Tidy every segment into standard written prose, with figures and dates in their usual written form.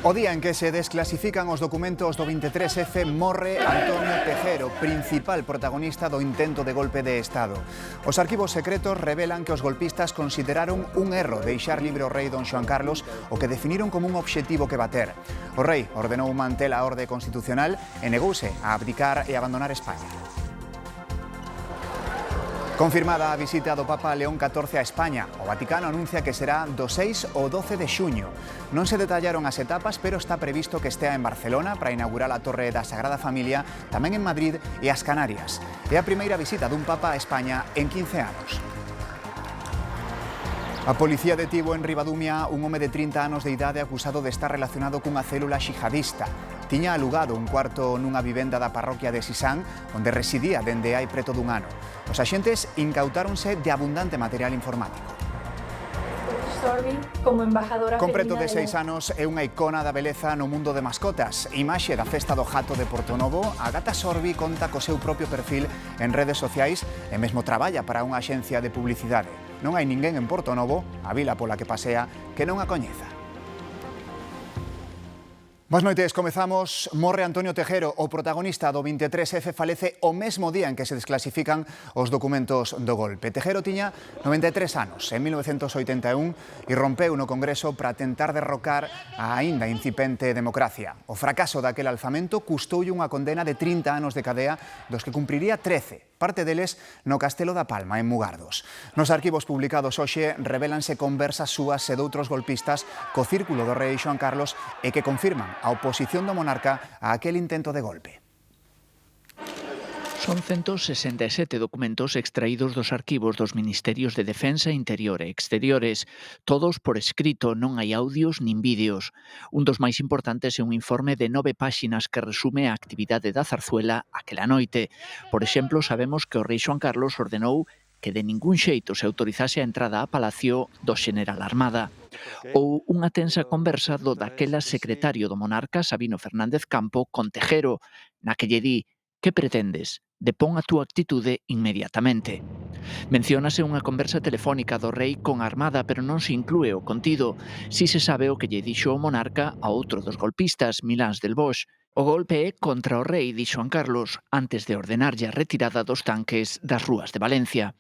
O día en que se desclasifican os documentos do 23F morre Antonio Tejero, principal protagonista do intento de golpe de Estado. Os arquivos secretos revelan que os golpistas consideraron un erro deixar libre o rei don Xoán Carlos, o que definiron como un obxectivo que bater. O rei ordenou manter a orde constitucional e negouse a abdicar e abandonar España. Confirmada a visita do Papa León XIV a España, o Vaticano anuncia que será do 6 ao 12 de xuño. Non se detallaron as etapas, pero está previsto que estea en Barcelona para inaugurar a Torre da Sagrada Familia, tamén en Madrid e as Canarias. É a primeira visita dun Papa a España en 15 anos. A policía detivo en Ribadumia un home de 30 anos de idade acusado de estar relacionado cunha célula xihadista. Tiña alugado un cuarto nunha vivenda da parroquia de Sisán, onde residía dende hai preto dun ano. Os axentes incautáronse de abundante material informático. Como embajadora con preto de 6 anos é unha icona da beleza no mundo de mascotas. Imaxe da festa do Jato de Portonovo, a gata Sorbi conta co seu propio perfil en redes sociais e mesmo traballa para unha axencia de publicidade. Non hai ninguén en Portonovo, a vila pola que pasea, que non a coñeza. Boas noites, comezamos. Morre Antonio Tejero, o protagonista do 23F, falece o mesmo día en que se desclasifican os documentos do golpe. Tejero tiña 93 anos, en 1981, e rompeu no Congreso para tentar derrocar a aínda incipente democracia. O fracaso daquele alzamento custoulle unha condena de 30 anos de cadea, dos que cumpriría 13. Parte deles no Castelo da Palma, en Mugardos. Nos arquivos publicados hoxe revélanse conversas súas e doutros golpistas co círculo do rei Xoán Carlos e que confirman a oposición do monarca a aquel intento de golpe. Son 167 documentos extraídos dos arquivos dos Ministerios de Defensa, Interior e Exteriores, todos por escrito, non hai audios nin vídeos. Un dos máis importantes é un informe de 9 páxinas que resume a actividade da Zarzuela aquela noite. Por exemplo, sabemos que o rei Xoán Carlos ordenou que de ningún xeito se autorizase a entrada a Palacio do Xeneral Armada. Ou unha tensa conversa do daquela secretario do monarca, Sabino Fernández Campo, con Tejero, na que lle di: "Que pretendes? Depón a túa actitude inmediatamente". Menciónase unha conversa telefónica do rei con a Armada, pero non se inclúe o contido. Si se sabe o que lle dixo o monarca a outro dos golpistas, Milans del Boix. O golpe é contra o rei, di Xoán Carlos, antes de ordenarlle a retirada dos tanques das rúas de Valencia.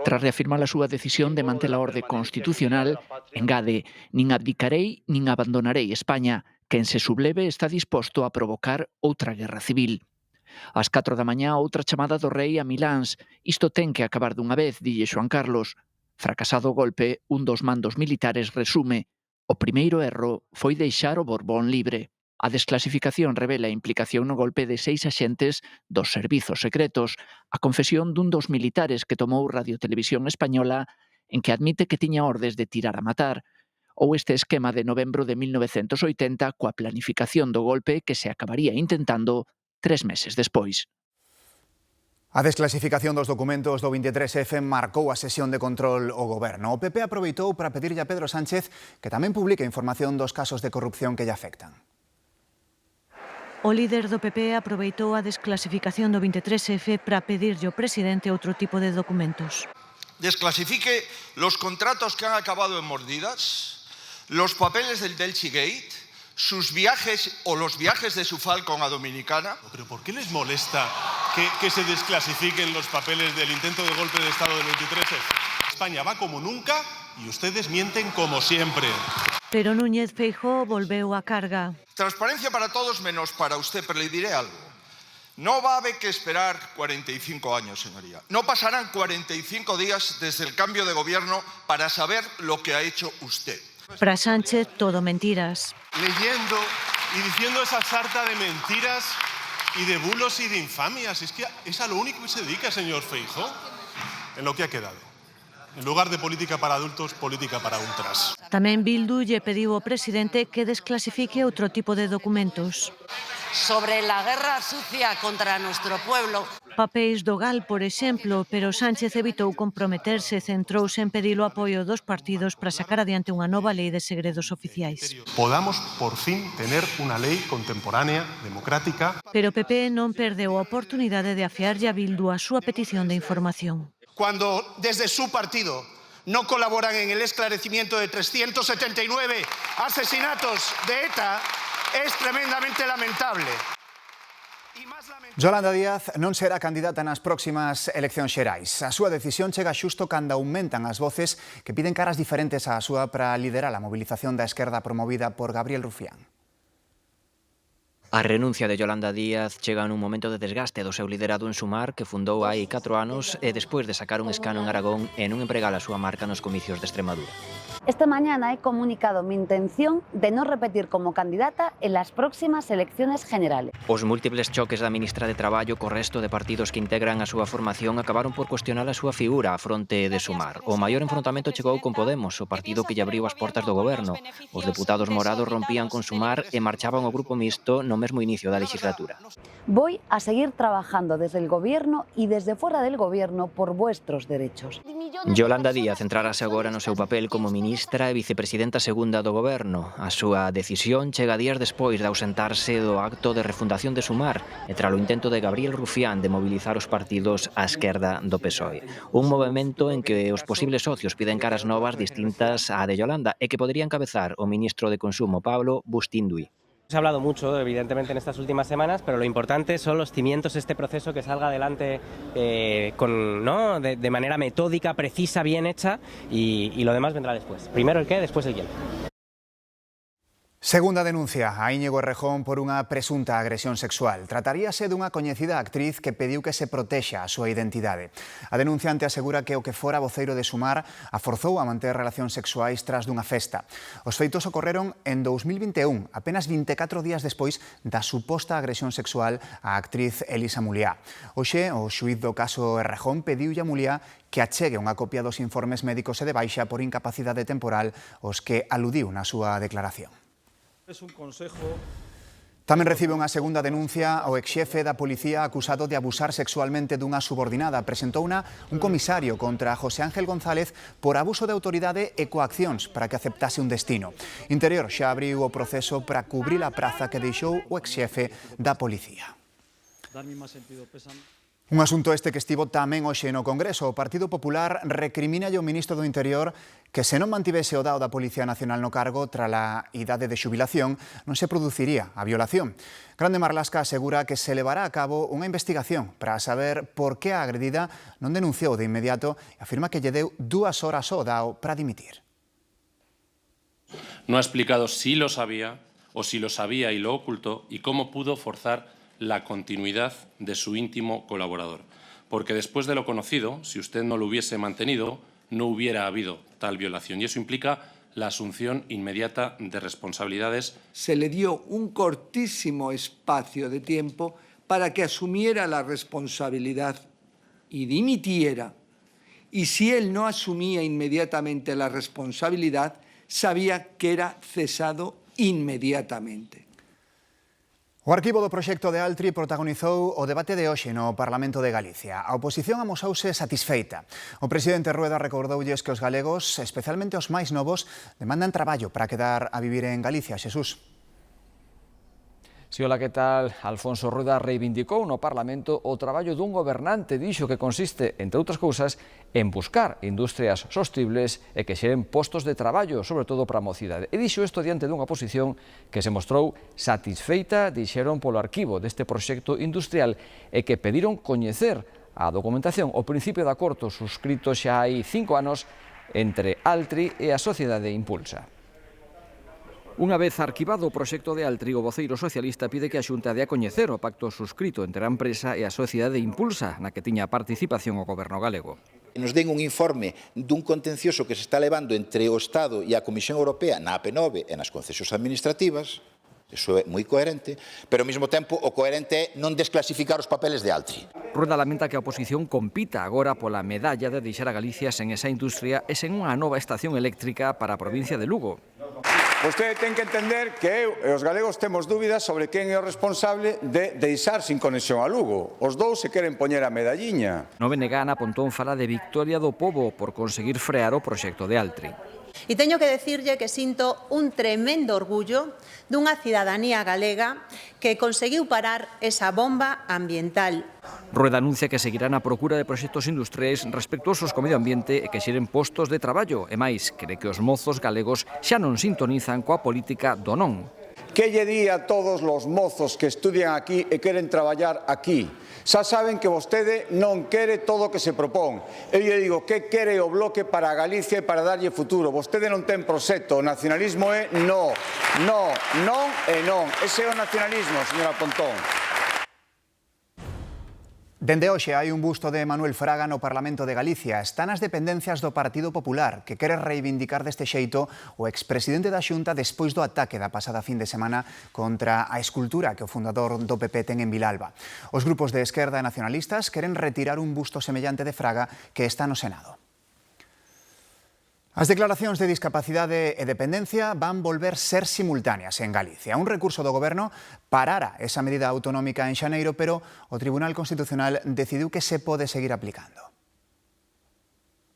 Tras reafirmar a súa decisión de manter a orde constitucional, engade: "Nin abdicarei nin abandonarei España. Quen se subleve está disposto a provocar outra guerra civil". Ás 4 da mañá, outra chamada do rei a Milans. "Isto ten que acabar dunha vez", dille Xoán Carlos. Fracasado o golpe, un dos mandos militares resume: "O primeiro erro foi deixar o Borbón libre". A desclasificación revela a implicación no golpe de 6 axentes dos servizos secretos, a confesión dun dos militares que tomou Radio Televisión Española, en que admite que tiña ordes de tirar a matar, ou este esquema de novembro de 1980 coa planificación do golpe que se acabaría intentando 3 meses despois. A desclasificación dos documentos do 23F marcou a sesión de control ao goberno. O PP aproveitou para pedirlle a Pedro Sánchez que tamén publique información dos casos de corrupción que lle afectan. O líder do PP aproveitou a desclasificación do 23F para pedirlle ao presidente outro tipo de documentos. Desclasifique los contratos que han acabado en mordidas, los papeles del Delchi Gate, sus viajes o los viajes de su Falcon a Dominicana. ¿Pero por qué les molesta que se desclasifiquen los papeles del intento de golpe de Estado del 23F? España va como nunca y ustedes mienten como siempre. Pero Núñez Feijóo volveu á carga. Transparencia para todos menos para usted, pero le diré algo. No va a haber que esperar 45 años, señoría. No pasarán 45 días desde el cambio de gobierno para saber lo que ha hecho usted. Para Sánchez, todo mentiras. Leyendo y diciendo esa sarta de mentiras y de bulos y de infamias. Es que es a lo único que se dedica, señor Feijóo, en lo que ha quedado. En lugar de política para adultos, política para ultras. Tamén Bildu lle pediu ao presidente que desclasifique outro tipo de documentos. Sobre la guerra sucia contra nuestro pueblo. Papéis do GAL, por exemplo, pero Sánchez evitou comprometerse e centrouse en pedir o apoio dos partidos para sacar adiante unha nova lei de segredos oficiais. Podamos, por fin, tener una ley contemporánea, democrática. Pero o PP non perdeu a oportunidade de afiarlle a Bildu a súa petición de información. Cuando desde su partido no colaboran en el esclarecimiento de 379 asesinatos de ETA es tremendamente lamentable. Yolanda Díaz non será candidata nas próximas eleccións xerais. A súa decisión chega xusto cando aumentan as voces que piden caras diferentes á súa para liderar a movilización da esquerda promovida por Gabriel Rufián. A renuncia de Yolanda Díaz chega nun momento de desgaste do seu liderado en Sumar, que fundou hai 4 anos e despois de sacar un escano en Aragón e non empregar a súa marca nos comicios de Extremadura. Esta mañana he comunicado mi intención de no repetir como candidata en las próximas elecciones generales. Os múltiples choques da ministra de Traballo co resto de partidos que integran a súa formación acabaron por cuestionar a súa figura a fronte de Sumar. O maior enfrontamento chegou con Podemos, o partido que lle abriu as portas do goberno. Os deputados morados rompían con Sumar e marchaban ao grupo mixto no mesmo inicio da legislatura. Voy a seguir trabajando desde el gobierno y desde fuera del gobierno por vuestros derechos. Yolanda Díaz entrarase agora no seu papel como ministra e vicepresidenta segunda do goberno. A súa decisión chega días despois de ausentarse do acto de refundación de Sumar e tras o intento de Gabriel Rufián de mobilizar os partidos á esquerda do PSOE. Un movimento en que os posibles socios piden caras novas distintas á de Yolanda e que podría encabezar o ministro de Consumo Pablo Bustinduy. Se ha hablado mucho, evidentemente, en estas últimas semanas, pero lo importante son los cimientos de este proceso, que salga adelante de manera metódica, precisa, bien hecha, y lo demás vendrá después. Primero el qué, después el quién. Segunda denuncia a Íñigo Errejón por unha presunta agresión sexual. Trataríase dunha coñecida actriz que pediu que se protexa a súa identidade. A denunciante asegura que o que fora voceiro de Sumar a forzou a manter relacións sexuais tras dunha festa. Os feitos ocorreron en 2021, apenas 24 días despois da suposta agresión sexual á actriz Elisa Muliá. Hoxe, o xuíz do caso Errejón pediulle a Muliá que achegue unha copia dos informes médicos e de baixa por incapacidade temporal os que aludiu na súa declaración. Tamén recibe unha segunda denuncia o exxefe da policía acusado de abusar sexualmente dunha subordinada. Presentouna un comisario contra José Ángel González por abuso de autoridade e coaccións para que aceptase un destino. Interior xa abriu o proceso para cubrir a praza que deixou o exxefe da policía. Un asunto este que estivo tamén hoxe no Congreso. O Partido Popular recrimina ao ministro do Interior que se non mantivese o dao da Policía Nacional no cargo tras a idade de xubilación non se produciría a violación. Grande Marlasca asegura que se levará a cabo unha investigación para saber por que a agredida non denunciou de inmediato e afirma que lle deu 2 horas ao dao para dimitir. No ha explicado si lo sabía o si lo sabía y lo ocultó y cómo pudo forzar la continuidad de su íntimo colaborador. Porque después de lo conocido, si usted no lo hubiese mantenido, no hubiera habido tal violación. Y eso implica la asunción inmediata de responsabilidades. Se le dio un cortísimo espacio de tiempo para que asumiera la responsabilidad y dimitiera. Y si él no asumía inmediatamente la responsabilidad, sabía que era cesado inmediatamente. O arquivo do proxecto de Altri protagonizou o debate de hoxe no Parlamento de Galicia. A oposición amosouse satisfeita. O presidente Rueda recordoulles que os galegos, especialmente os máis novos, demandan traballo para quedar a vivir en Galicia. Xesús. Si, hola, que tal? Alfonso Rueda reivindicou no Parlamento o traballo dun gobernante, dixo que consiste, entre outras cousas, en buscar industrias sostibles e que xeren postos de traballo, sobre todo para a mocidade. E dixo isto diante dunha oposición que se mostrou satisfeita, dixeron, polo arquivo deste proxecto industrial e que pediron coñecer a documentación, o principio de acordo suscrito xa hai 5 anos entre Altri e a sociedade Impulsa. Unha vez arquivado o proxecto de Altri, o voceiro socialista pide que a Xunta dé a coñecer o pacto suscrito entre a empresa e a sociedade Impulsa, na que tiña participación o goberno galego. Nos den un informe dun contencioso que se está levando entre o Estado e a Comisión Europea na AP9 e nas concesións administrativas. Iso é moi coherente, pero ao mesmo tempo o coherente é non desclasificar os papeles de Altri. Rueda lamenta que a oposición compita agora pola medalla de deixar a Galicia sen esa industria e sen unha nova estación eléctrica para a provincia de Lugo. Vostede ten que entender que eu e os galegos temos dúbidas sobre quen é o responsable de deixar sin conexión a Lugo. Os dous se queren poñer a medalliña. Nove Negana Pontón fala de victoria do pobo por conseguir frear o proxecto de Altri. E teño que decirlle que sinto un tremendo orgullo dunha cidadanía galega que conseguiu parar esa bomba ambiental. Rueda anuncia que seguirán a procura de proxectos industriais respectuosos co medio ambiente e que xeren postos de traballo. E máis, cree que os mozos galegos xa non sintonizan coa política do non. Que lle di a todos os mozos que estudian aquí e queren traballar aquí? Xa saben que vostede non quere todo o que se propón. Eu lle digo que quere o Bloque para Galicia e para darlle futuro. Vostede non ten proxecto. O nacionalismo é non, non, non e non. Ese é o nacionalismo, señora Pontón. Dende hoxe hai un busto de Manuel Fraga no Parlamento de Galicia. Está nas dependencias do Partido Popular, que quere reivindicar deste xeito o expresidente da Xunta despois do ataque da pasada fin de semana contra a escultura que o fundador do PP ten en Vilalba. Os grupos de esquerda e nacionalistas queren retirar un busto semellante de Fraga que está no Senado. As declaracións de discapacidade e dependencia van volver ser simultáneas en Galicia. Un recurso do Goberno parara esa medida autonómica en xaneiro, pero o Tribunal Constitucional decidiu que se pode seguir aplicando.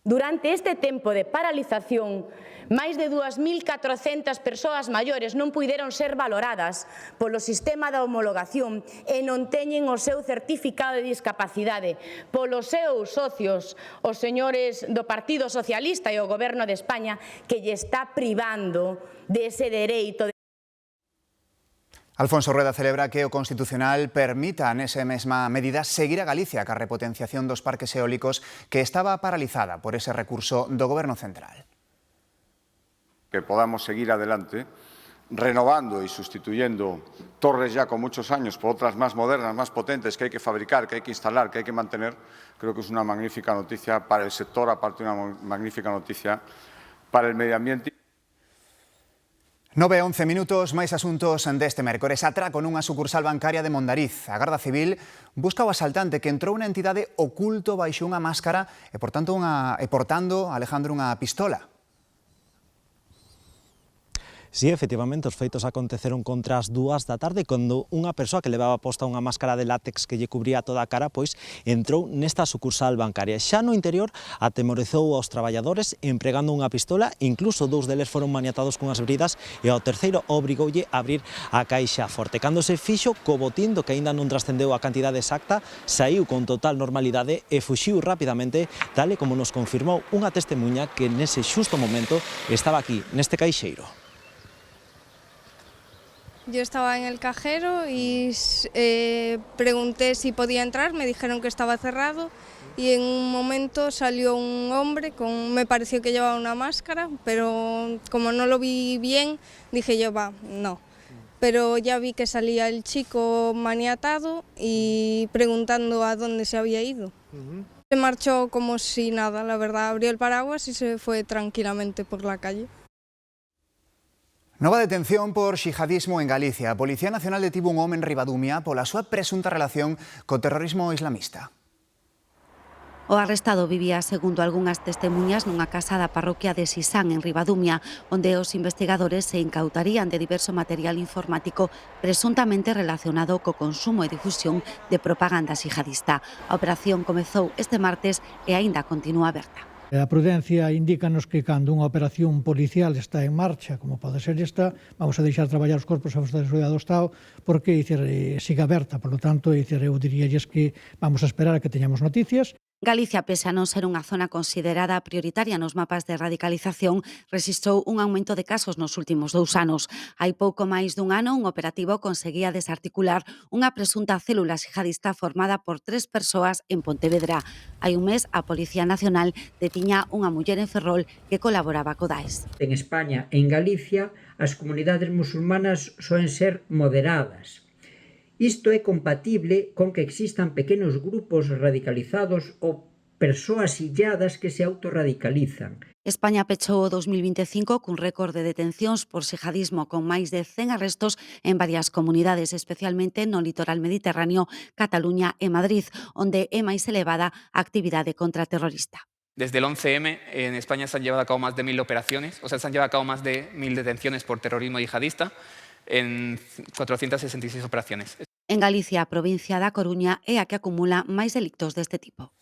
Durante este tempo de paralización, máis de 2.400 persoas maiores non puideron ser valoradas polo sistema de homologación e non teñen o seu certificado de discapacidade polos seus socios, os señores do Partido Socialista e o Goberno de España, que lle está privando dese dereito. Alfonso Rueda celebra que o Constitucional permita nesa mesma medida seguir a Galicia ca repotenciación dos parques eólicos que estaba paralizada por ese recurso do Goberno central. Que podamos seguir adelante renovando y sustituyendo torres ya con muchos años por otras más modernas, más potentes que hay que fabricar, que hay que instalar, que hay que mantener, creo que es una magnífica noticia para el sector, aparte de una magnífica noticia para el medio ambiente. 9 e 11 minutos, máis asuntos deste mércores. Atraco nunha sucursal bancaria de Mondariz. A Garda Civil busca o asaltante que entrou na entidade oculto baixo unha máscara e portando, Alejandro, unha pistola. Sí, efectivamente, os feitos aconteceron contra as 2 da tarde cando unha persoa que levaba posta unha máscara de látex que lle cubría toda a cara pois entrou nesta sucursal bancaria. Xa no interior atemorizou aos traballadores empregando unha pistola, incluso 2 deles foron maniatados cunhas bridas e ao terceiro obrigoulle a abrir a caixa forte. Cando se fixo co botín do que aínda non trascendeu a cantidade exacta, saiu con total normalidade e fuxiu rapidamente, tal e como nos confirmou unha testemunha que nese xusto momento estaba aquí, neste caixeiro. Yo estaba en el cajero y pregunté si podía entrar, me dijeron que estaba cerrado y en un momento salió un hombre, me pareció que llevaba una máscara, pero como no lo vi bien, dije yo, no. Pero ya vi que salía el chico maniatado y preguntando a dónde se había ido. Se marchó como si nada, la verdad, abrió el paraguas y se fue tranquilamente por la calle. Nova detención por xihadismo en Galicia. A Policía Nacional detivo un home en Ribadumia pola súa presunta relación co terrorismo islamista. O arrestado vivía, segundo algunhas testemunhas, nunha casa da parroquia de Sisán, en Ribadumia, onde os investigadores se incautarían de diverso material informático presuntamente relacionado co consumo e difusión de propaganda xihadista. A operación comezou este martes e aínda continúa aberta. A prudencia indícanos que cando unha operación policial está en marcha, como pode ser esta, vamos a deixar traballar os corpos de seguridade do Estado porque siga aberta. Por lo tanto, eu diríalles que vamos a esperar a que teñamos noticias. Galicia, pese a non ser unha zona considerada prioritaria nos mapas de radicalización, rexistrou un aumento de casos nos últimos 2 anos. Hai pouco máis dun ano, un operativo conseguía desarticular unha presunta célula xihadista formada por 3 persoas en Pontevedra. Hai un mes, a Policía Nacional detiña unha muller en Ferrol que colaboraba co Daesh. En España e en Galicia, as comunidades musulmanas soen ser moderadas. Isto é compatible con que existan pequenos grupos radicalizados ou persoas illadas que se autorradicalizan. España pechou o 2025 cun récord de detencións por xihadismo con máis de 100 arrestos en varias comunidades, especialmente no litoral mediterráneo, Cataluña e Madrid, onde é máis elevada a actividade contraterrorista. Desde el 11M en España se han llevado a cabo más de 1.000 operaciones, se han llevado a cabo más de 1.000 detenciones por terrorismo yihadista en 466 operaciones. En Galicia, a provincia da Coruña é a que acumula máis delictos deste tipo.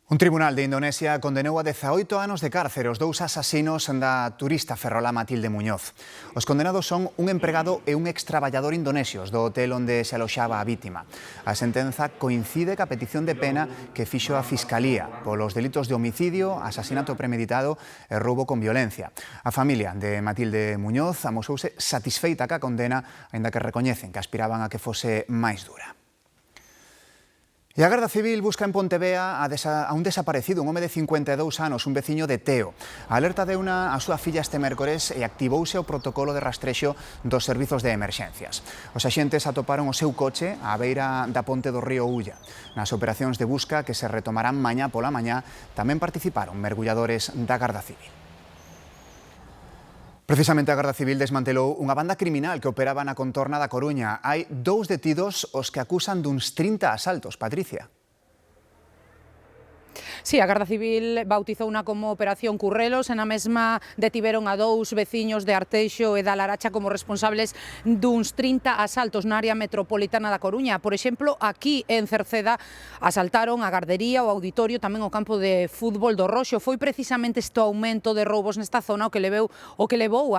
Un tribunal de Indonesia condenou a 18 anos de cárcere os dous asasinos da turista ferrolá Matilde Muñoz. Os condenados son un empregado e un extraballador indonesios do hotel onde se aloxaba a vítima. A sentenza coincide ca petición de pena que fixo a Fiscalía polos delitos de homicidio, asasinato premeditado e roubo con violencia. A familia de Matilde Muñoz amosouse satisfeita ca condena, aínda que recoñecen que aspiraban a que fose máis dura. E a Garda Civil busca en Pontevea a un desaparecido, un home de 52 anos, un veciño de Teo. A alerta deuna a súa filla este mércores e activouse o protocolo de rastrexo dos servizos de emerxencias. Os axentes atoparon o seu coche á beira da ponte do río Ulla. Nas operacións de busca que se retomarán mañá pola mañá tamén participaron mergulladores da Garda Civil. Precisamente a Garda Civil desmantelou unha banda criminal que operaba na contorna da Coruña. Hai 2 detidos os que acusan duns 30 asaltos, Patricia. Sí, a Garda Civil bautizouna como Operación Currelos e na mesma detiveron a 2 veciños de Arteixo e da Laracha como responsables duns 30 asaltos na área metropolitana da Coruña. Por exemplo, aquí en Cerceda asaltaron a gardería, o auditorio, tamén o campo de fútbol do Roxo. Foi precisamente este aumento de roubos nesta zona o que levou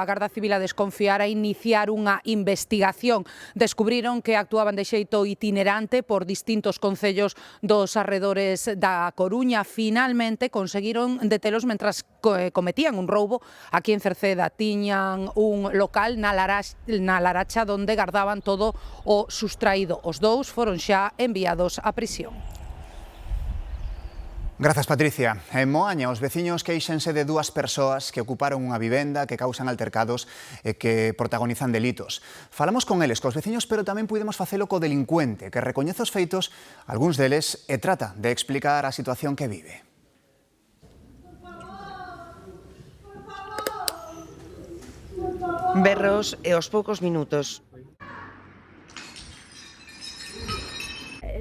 a Garda Civil a desconfiar a iniciar unha investigación. Descubriron que actuaban de xeito itinerante por distintos concellos dos arredores da Coruña. Finalmente conseguiron detelos mentras cometían un roubo aquí en Cerceda. Tiñan un local na Laracha donde gardaban todo o sustraído. Os 2 foron xa enviados a prisión. Grazas, Patricia. En Moaña, os veciños queixense de 2 persoas que ocuparon unha vivenda, que causan altercados e que protagonizan delitos. Falamos con eles, cos veciños, pero tamén pudemos facelo co delincuente, que recoñece os feitos, algúns deles, e trata de explicar a situación que vive. Berros e aos poucos minutos.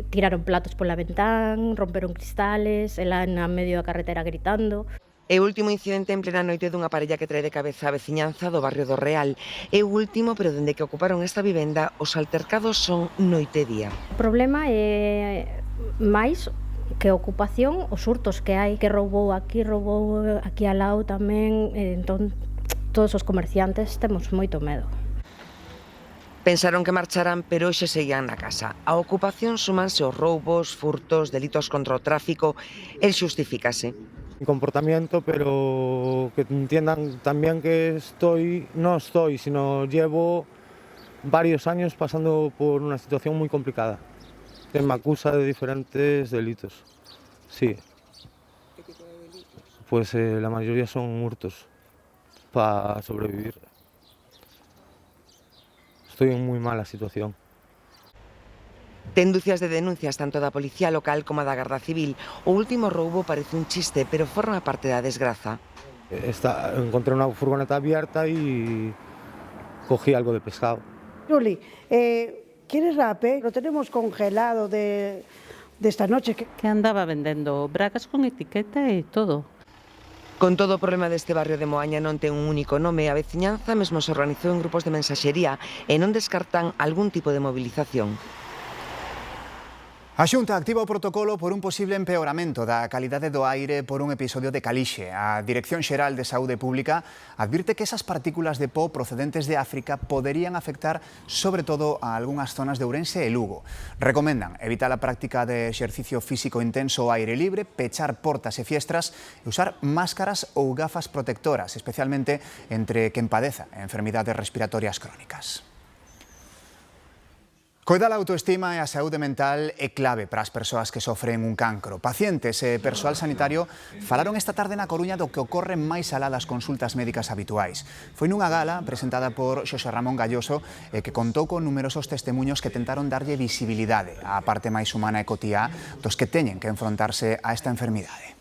Tiraron platos pola ventán, romperon cristales, ela na medio da carretera gritando. É o último incidente en plena noite dunha parella que trae de cabeza a veciñanza do barrio do Real. É o último, pero dende que ocuparon esta vivenda, os altercados son noite e día. O problema é máis que a ocupación, os hurtos que hai, que roubou aquí ao lado tamén, entón todos os comerciantes temos moito medo. Pensaron que marcharan, pero hoxe seguían na casa. A ocupación sumanse os roubos, furtos, delitos contra o tráfico. El xustifícase. Mi comportamiento, pero que entiendan también que no estoy, sino llevo varios años pasando por una situación muy complicada. Que me acusa de diferentes delitos. Sí. ¿Qué tipo de delitos? Pues la mayoría son hurtos para sobrevivir. Estoy en moi mala situación. Ten dúcias de denuncias tanto da Policía Local como da Garda Civil. O último roubo parece un chiste, pero forma parte da desgraza. Encontré unha furgoneta abierta y cogí algo de pescado. Juli, ¿quieres rape? Lo tenemos congelado de esta noche. Que andaba vendendo bragas con etiqueta e todo. Con todo o problema deste barrio de Moaña non ten un único nome, a veciñanza mesmo se organizou en grupos de mensaxería e non descartan algún tipo de movilización. A Xunta activa o protocolo por un posible empeoramento da calidade do aire por un episodio de calixe. A Dirección Xeral de Saúde Pública advirte que esas partículas de po procedentes de África poderían afectar sobre todo a algunhas zonas de Ourense e Lugo. Recomendan evitar a práctica de exercicio físico intenso ao aire libre, pechar portas e fiestras e usar máscaras ou gafas protectoras, especialmente entre quen padeza enfermidades respiratorias crónicas. Coidar a autoestima e a saúde mental é clave para as persoas que sofren un cancro. Pacientes e persoal sanitario falaron esta tarde na Coruña do que ocorre máis alá das consultas médicas habituais. Foi nunha gala presentada por Xosé Ramón Galloso que contou con numerosos testemuños que tentaron darlle visibilidade á parte máis humana e cotiá dos que teñen que enfrontarse a esta enfermidade.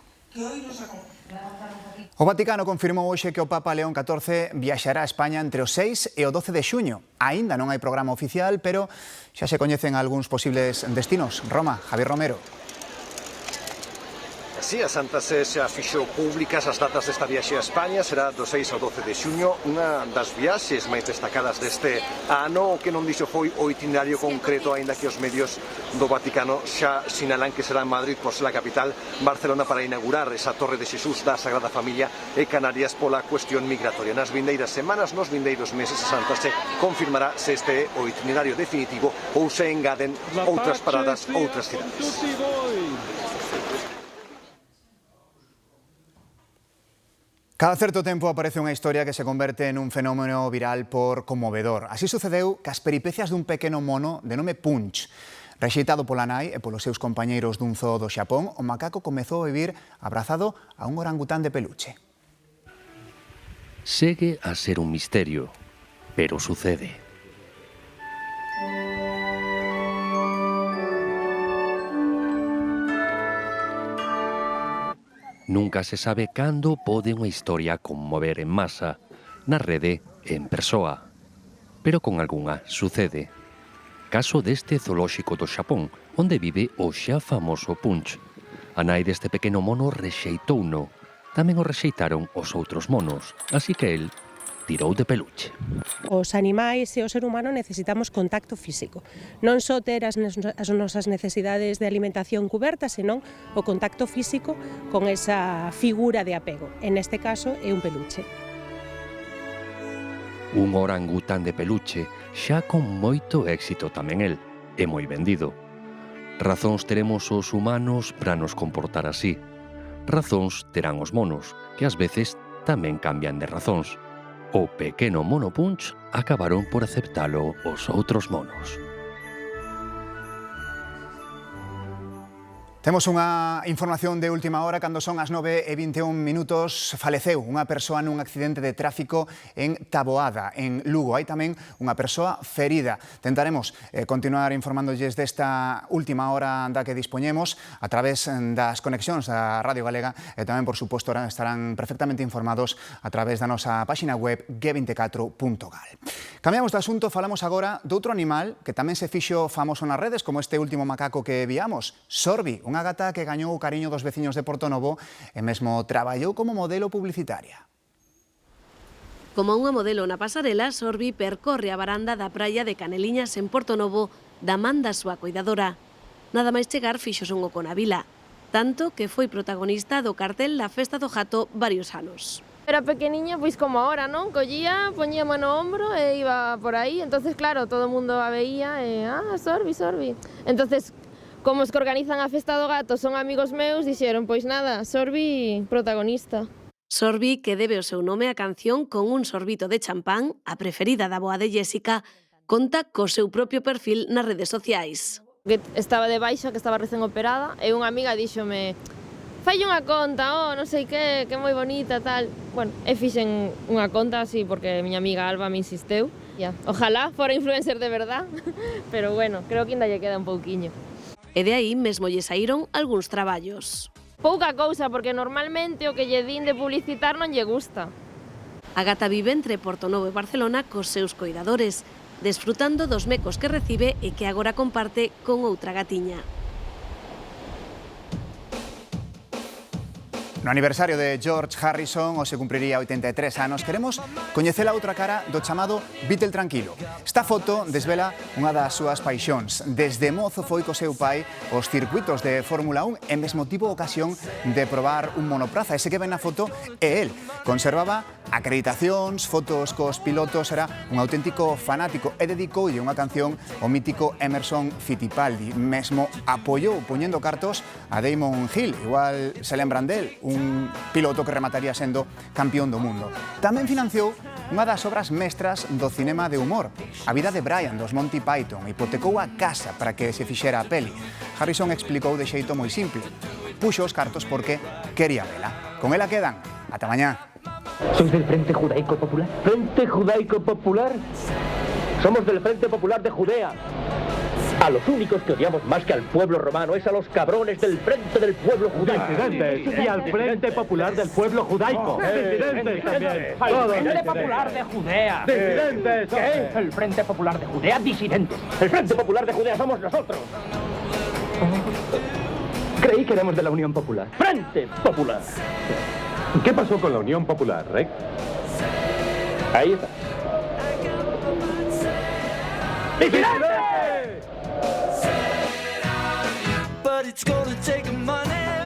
O Vaticano confirmou hoxe que o Papa León XIV viaxará a España entre o 6 e o 12 de xuño. Aínda non hai programa oficial, pero xa se coñecen algúns posibles destinos. Roma, Javier Romero. Si, a Santa Sé xa fixo públicas as datas desta viaxe a España, será do 6 ao 12 de xuño, unha das viaxes máis destacadas deste ano. O que non dixo foi o itinerario concreto, aínda que os medios do Vaticano xa sinalan que será en Madrid por ser a capital, Barcelona para inaugurar esa Torre de Xesús da Sagrada Familia e Canarias pola cuestión migratoria. Nas vindeiras semanas, nos vindeiros meses, a Santa Sé confirmará se este é o itinerario definitivo ou se engaden outras paradas, outras cidades. Cada certo tempo aparece unha historia que se converte en un fenómeno viral por conmovedor. Así sucedeu cas peripecias dun pequeno mono de nome Punch. Rexeitado pola nai e polos seus compañeiros dun zoo do Xapón, o macaco comezou a vivir abrazado a un orangután de peluche. Segue a ser un misterio, pero sucede. Nunca se sabe cando pode unha historia conmover en masa, na rede e en persoa. Pero con algunha sucede. Caso deste zoolóxico do Xapón, onde vive o xa famoso Punch. A nai deste pequeno mono rexeitouno. Tamén o rexeitaron os outros monos, así que el tirou de peluche. Os animais e o ser humano necesitamos contacto físico. Non só ter as nosas necesidades de alimentación cubertas, senón o contacto físico con esa figura de apego. En este caso é un peluche. Un orangután de peluche, xa con moito éxito tamén el, é moi vendido. Razóns teremos os humanos para nos comportar así. Razóns terán os monos, que ás veces tamén cambian de razóns. O pequeno mono Punch acabaron por aceptalo os outros monos. Temos unha información de última hora. Cando son as 9:21 minutos, faleceu unha persoa nun accidente de tráfico en Taboada, en Lugo. Hai tamén unha persoa ferida. Tentaremos continuar informándolles desta última hora da que dispoñemos a través das conexións da Radio Galega e tamén, por suposto, estarán perfectamente informados a través da nosa páxina web g24.gal. Cambiamos de asunto, falamos agora doutro animal que tamén se fixo famoso nas redes, como este último macaco que viamos, Sorbi, unha gata que gañou o cariño dos veciños de Portonovo e mesmo traballou como modelo publicitaria. Como unha modelo na pasarela, Sorbi percorre a varanda da praia de Caneliñas en Portonovo da man da súa coidadora. Nada máis chegar fixose un oco na vila, tanto que foi protagonista do cartel da Festa do Jato varios anos. Era pequeniña, pois como ahora, non? Collía, poñía mano no ombro e iba por aí. Entonces, claro, todo o mundo a veía e, Sorbi, Sorbi. Entonces, como os que organizan a Festa do Gato son amigos meus, dixeron, pois nada, Sorbi protagonista. Sorbi, que debe o seu nome á canción Con un sorbito de champán, a preferida da boa de Jéssica, conta co seu propio perfil nas redes sociais. Que estaba de baixa, que estaba recén operada, e unha amiga díxome, falle unha conta, non sei que é moi bonita, tal. Bueno, e fixen unha conta así, porque miña amiga Alba me insisteu. Ojalá fora influencer de verdad, pero bueno, creo que ainda lle queda un pouquiño. E de aí mesmo lle saíron algúns traballos. Pouca cousa, porque normalmente o que lle din de publicitar non lle gusta. A gata vive entre Portonovo e Barcelona cos seus coidadores, desfrutando dos mecos que recibe e que agora comparte con outra gatiña. No aniversario de George Harrison, hoxe cumpriría 83 anos, queremos coñecer a outra cara do chamado Beatle tranquilo. Esta foto desvela unha das súas paixóns. Desde mozo foi co seu pai os circuitos de Fórmula 1 e mesmo tivo ocasión de probar un monopraza. Ese que ven na foto é el. Conservaba acreditacións, fotos cos pilotos, era un auténtico fanático e dedicoulle unha canción ao mítico Emerson Fittipaldi. Mesmo apoiou poñendo cartos a Damon Hill, igual se lembran del, un piloto que remataría sendo campeón do mundo. Tamén financiou unha das obras mestras do cinema de humor, A vida de Brian, dos Monty Python, hipotecou a casa para que se fixera a peli. Harrison explicou de xeito moi simple. Puxo os cartos porque quería vela. Con ela quedan. Ata mañá. ¿Sois del Frente Judaico Popular? ¿Frente Judaico Popular? Somos del Frente Popular de Judea. A los únicos que odiamos más que al pueblo romano es a los cabrones del Frente del Pueblo Judaico. Disidentes y al Frente Popular del Pueblo Judaico. Disidentes también. Al Frente Popular de Judea. Disidentes. ¿Qué? El Frente Popular de Judea, disidentes. El Frente Popular de Judea somos nosotros. Creí que éramos de la Unión Popular. ¡Frente Popular! ¿Qué pasó con la Unión Popular, Rec? Ahí está. ¡Vigilante! But it's gonna take a